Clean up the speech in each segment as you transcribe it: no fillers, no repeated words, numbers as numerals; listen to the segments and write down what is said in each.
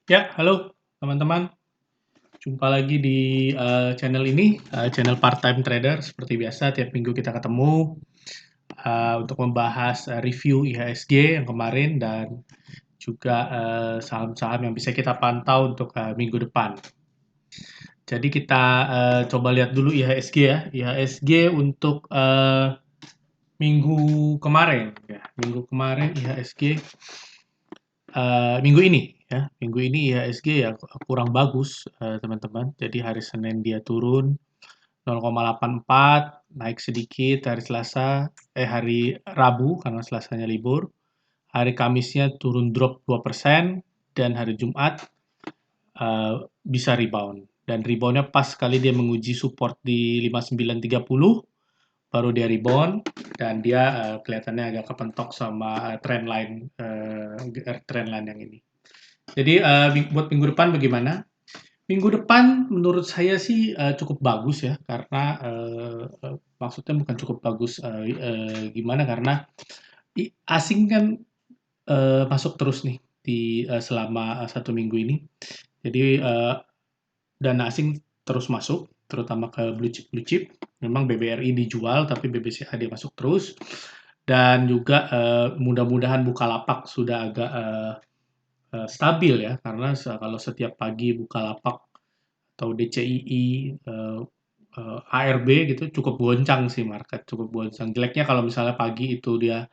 Ya, halo teman-teman. Jumpa lagi di channel ini, channel Part-Time Trader. Seperti biasa, tiap minggu kita ketemu untuk membahas review IHSG yang kemarin dan juga saham-saham yang bisa kita pantau untuk minggu depan. Jadi kita coba lihat dulu IHSG ya. IHSG untuk minggu kemarin, ya. Minggu kemarin IHSG minggu ini ya, minggu ini IHSG ya kurang bagus, teman-teman. Jadi hari Senin dia turun 0,84, naik sedikit hari Selasa, hari Rabu karena Selasanya libur. Hari Kamisnya turun drop 2% dan hari Jumat bisa rebound. Dan reboundnya pas sekali dia menguji support di 5930, baru dia rebound dan dia kelihatannya agak kepentok sama trend line yang ini. Jadi buat minggu depan bagaimana? Minggu depan menurut saya sih cukup bagus ya karena maksudnya bukan cukup bagus gimana karena asing kan masuk terus nih di selama 1 minggu ini. Jadi dana asing terus masuk terutama ke blue chip. Memang BBRI dijual tapi BBCA dia masuk terus dan juga mudah-mudahan Bukalapak sudah agak stabil ya karena kalau setiap pagi Bukalapak atau DCII, ARB gitu cukup goncang sih market, cukup goncang. Jeleknya kalau misalnya pagi itu dia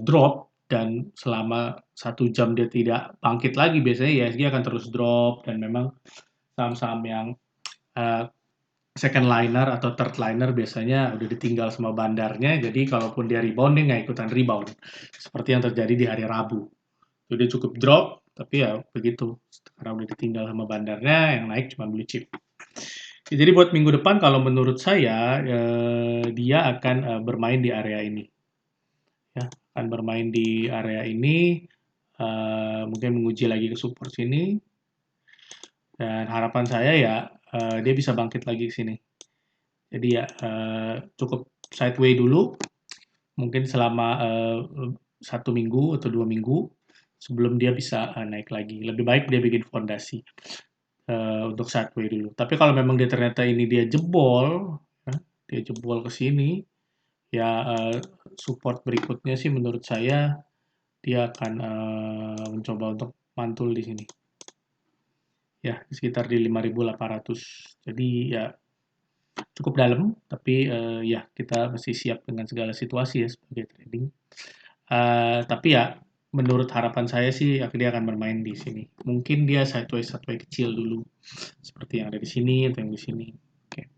drop dan selama 1 jam dia tidak bangkit lagi, biasanya IHSG akan terus drop dan memang saham-saham yang uh, second liner atau third liner biasanya udah ditinggal sama bandarnya, jadi kalaupun dia rebound, dia nggak ikutan rebound. Seperti yang terjadi di hari Rabu. Jadi cukup drop, tapi ya begitu. Karena udah ditinggal sama bandarnya, yang naik cuma blue chip. Jadi buat minggu depan kalau menurut saya dia akan bermain di area ini, ya akan bermain di area ini, mungkin menguji lagi ke support sini, dan harapan saya ya dia bisa bangkit lagi ke sini. Jadi ya cukup sideway dulu, mungkin selama 1 minggu atau 2 minggu sebelum dia bisa naik lagi. Lebih baik dia bikin fondasi untuk sideway dulu. Tapi kalau memang dia ternyata ini dia jebol, ya, dia jebol ke sini, ya support berikutnya sih menurut saya dia akan mencoba untuk mantul di sini. Ya, sekitar di 5.800. Jadi ya cukup dalam, tapi ya kita mesti siap dengan segala situasi ya sebagai trading. Tapi ya menurut harapan saya sih dia akan bermain di sini. Mungkin dia sideways kecil dulu, seperti yang ada di sini atau yang di sini. Oke.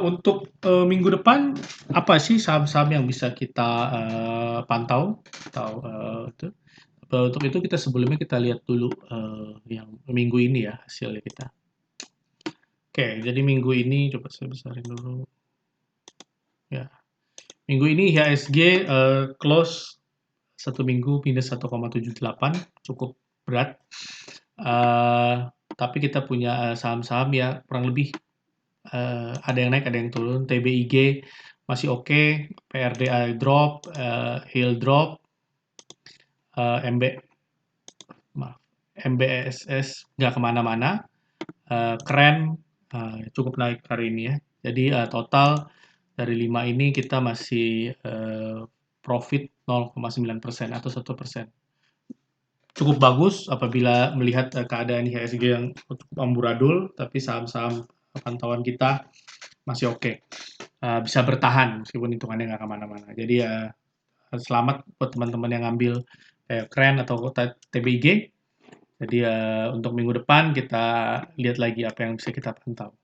Untuk minggu depan apa sih saham-saham yang bisa kita pantau atau itu? Untuk itu kita sebelumnya kita lihat dulu yang minggu ini ya hasilnya kita. Oke, jadi minggu ini coba saya besarin dulu. Ya, minggu ini IHSG close 1 minggu minus 1,78, cukup berat. Tapi kita punya saham-saham ya kurang lebih ada yang naik, ada yang turun. TBIG masih oke, PRDA drop, Hill drop, MB, maaf, MBSS nggak kemana-mana, keren, cukup naik hari ini ya. Jadi total dari 5 ini kita masih profit 0,9% atau 1%. Cukup bagus apabila melihat keadaan IHSG yang cukup amburadul, tapi saham-saham pantauan kita masih oke. Bisa bertahan meskipun hitungannya nggak kemana-mana. Jadi ya selamat buat teman-teman yang ngambil keren atau TBIG. Jadi untuk minggu depan kita lihat lagi apa yang bisa kita pantau.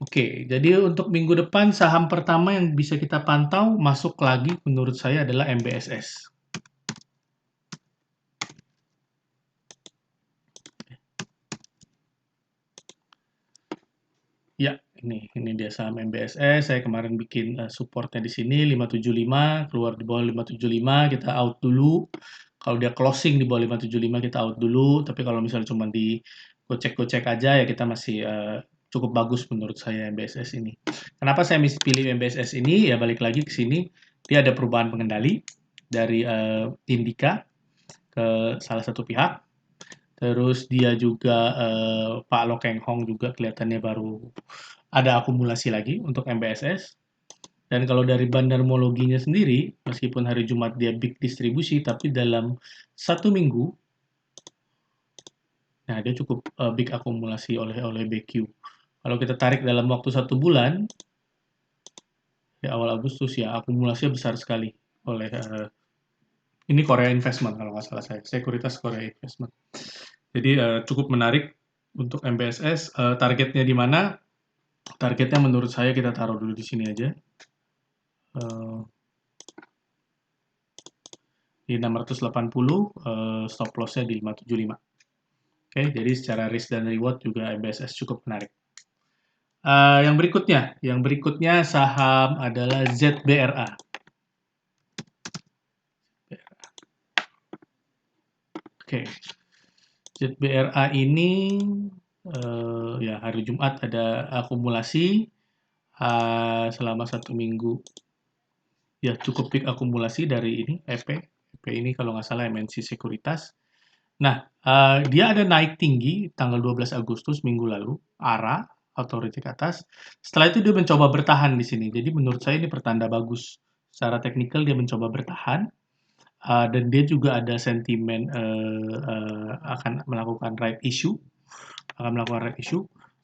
Oke, jadi untuk minggu depan saham pertama yang bisa kita pantau masuk lagi menurut saya adalah MBSS. Ya, ini dia saham MBSS. Saya kemarin bikin supportnya di sini 575, keluar di bawah 575, kita out dulu. Kalau dia closing di bawah 575 kita out dulu. Tapi kalau misalnya cuma di gocek-gocek aja ya kita masih cukup bagus menurut saya MBSS ini. Kenapa saya pilih MBSS ini? Ya balik lagi ke sini, dia ada perubahan pengendali dari Indika. ke salah satu pihak. Terus dia juga Pak Lo Keng Hong juga kelihatannya baru ada akumulasi lagi untuk MBSS. Dan kalau dari bandarmologinya sendiri, meskipun hari Jumat dia big distribusi, tapi dalam satu minggu, nah dia cukup big akumulasi oleh BQ. Kalau kita tarik dalam waktu 1 bulan, di awal Agustus ya akumulasinya besar sekali oleh ini Korea Investment kalau nggak salah saya, sekuritas Korea Investment. Jadi cukup menarik untuk MBSS. Targetnya di mana? Targetnya menurut saya kita taruh dulu di sini aja. Di 680, stop loss-nya di 575. Oke, jadi secara risk dan reward juga MBSS cukup menarik. Yang berikutnya saham adalah ZBRA. Oke, ZBRA ini ya hari Jumat ada akumulasi selama 1 minggu. Ya cukup big akumulasi dari ini EP. EP ini kalau nggak salah MNC Sekuritas. Nah, dia ada naik tinggi tanggal 12 Agustus minggu lalu, ARA atau reject atas. Setelah itu dia mencoba bertahan di sini. Jadi menurut saya ini pertanda bagus. Secara teknikal dia mencoba bertahan. Dan dia juga ada sentimen akan melakukan right issue.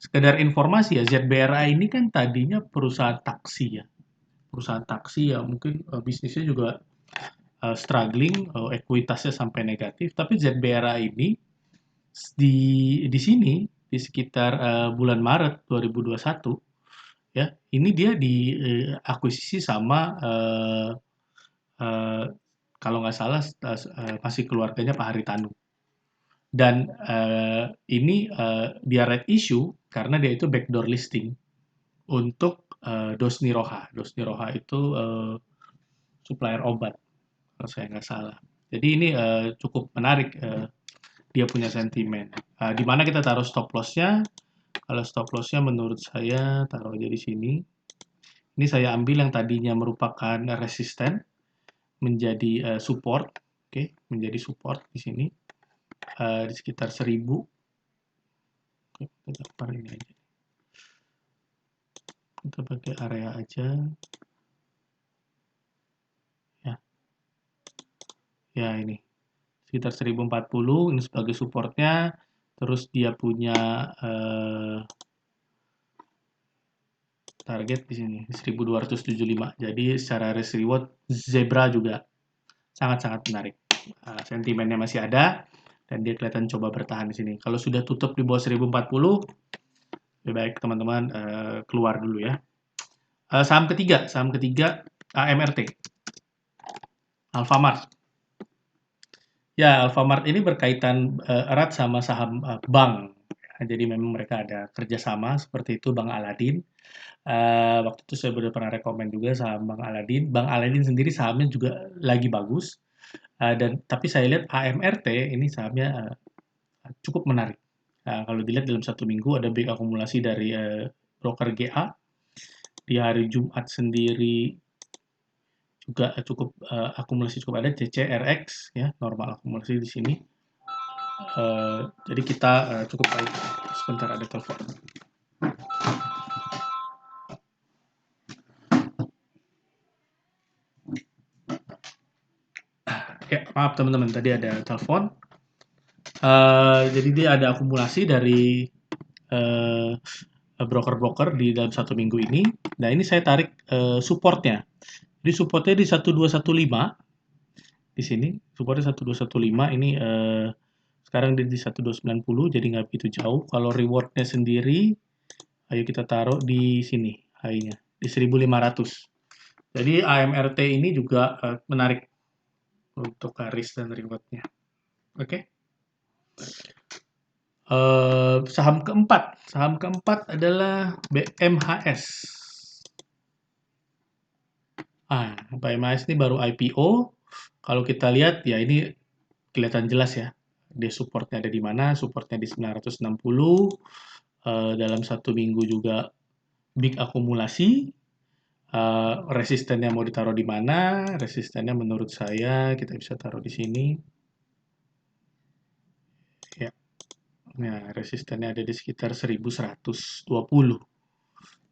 Sekedar informasi ya, ZBRA ini kan tadinya perusahaan taksi ya. Perusahaan taksi ya mungkin bisnisnya juga struggling, ekuitasnya sampai negatif. Tapi ZBRA ini di sini di sekitar bulan Maret 2021 ya, ini dia diakuisisi sama eh, kalau nggak salah masih keluarganya Pak Haritanu. Dan ini dia red issue karena dia itu backdoor listing untuk Dosni Roha. Dosni Roha itu supplier obat kalau saya nggak salah. Jadi ini cukup menarik dia punya sentimen. Di mana kita taruh stop loss-nya? Kalau stop loss-nya menurut saya taruh aja di sini. Ini saya ambil yang tadinya merupakan resisten menjadi support, oke, menjadi support di sini di sekitar 1000. Oke, kita taruh ini aja. Kita pakai area aja. Ya, ya ini sekitar 1040 ini sebagai supportnya. Terus dia punya target di sini 1275. Jadi secara risk reward Zebra juga sangat-sangat menarik. Sentimennya masih ada dan dia kelihatan coba bertahan di sini. Kalau sudah tutup di bawah 1040, lebih baik teman-teman keluar dulu ya. Saham ketiga AMRT, Alfamart. Ya, Alfamart ini berkaitan erat sama saham bank. Jadi memang mereka ada kerjasama seperti itu Bang Aladin. Waktu itu saya sudah pernah rekomend juga saham Bang Aladin. Bang Aladin sendiri sahamnya juga lagi bagus. Tapi saya lihat AMRT ini sahamnya cukup menarik. Kalau dilihat dalam 1 minggu ada big akumulasi dari broker GA. Di hari Jumat sendiri juga cukup akumulasi cukup ada CCRX ya, normal akumulasi di sini. Jadi kita cukup baik. Sebentar ada telepon. Ya, maaf teman-teman, tadi ada telepon. Jadi dia ada akumulasi dari broker-broker di dalam 1 minggu ini. Nah ini saya tarik supportnya. Jadi supportnya di 1215 di sini. Supportnya 1215 ini sekarang di 1290 jadi nggak begitu jauh. Kalau rewardnya sendiri, ayo kita taruh di sini high-nya di 1500. Jadi AMRT ini juga menarik untuk risk dan rewardnya. Oke. Saham keempat adalah BMHS. BMHS ini baru IPO. Kalau kita lihat ya ini kelihatan jelas ya. Dia supportnya ada di mana? Supportnya di 960. Dalam 1 minggu juga big akumulasi. Resistennya mau ditaruh di mana? Resistennya menurut saya kita bisa taruh di sini. Nah, resistennya ada di sekitar 1120.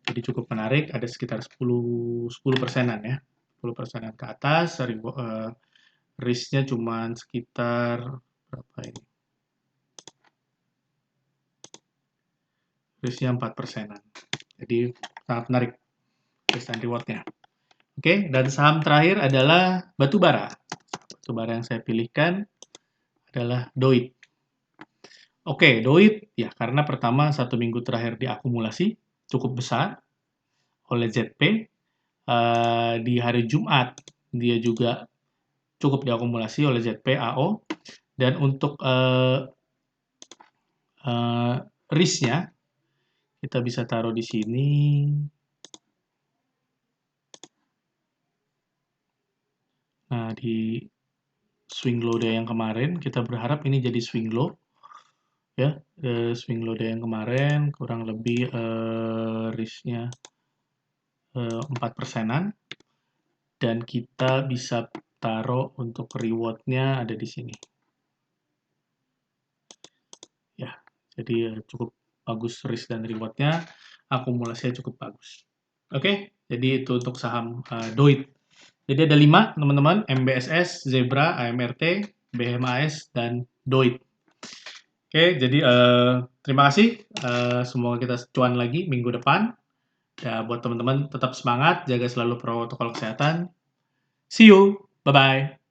Jadi cukup menarik, ada sekitar 10 persenan ya. 10 persenan ke atas, risk-nya cuma sekitar berapa ini? Risk-nya 4 persenan. Jadi sangat menarik risk and reward-nya. Oke, dan saham terakhir adalah batubara. Batubara yang saya pilihkan adalah DOIT. Oke, DOIT ya karena pertama 1 minggu terakhir diakumulasi cukup besar oleh ZP. Di hari Jumat dia juga cukup diakumulasi oleh ZP AO, dan untuk risk-nya kita bisa taruh di sini. Nah, di swing low day yang kemarin kita berharap ini jadi swing low ya. Swing low day yang kemarin kurang lebih risk-nya 4 persenan, dan kita bisa taruh untuk reward-nya ada di sini. Ya, jadi cukup bagus risk dan reward-nya, akumulasinya cukup bagus. Oke, jadi itu untuk saham DOIT. Jadi ada 5 teman-teman, MBSS, Zebra, AMRT, BHMAS, dan DOIT. Oke, jadi terima kasih. Semoga kita cuan lagi minggu depan. Ya, buat teman-teman tetap semangat, jaga selalu protokol kesehatan. See you, bye-bye.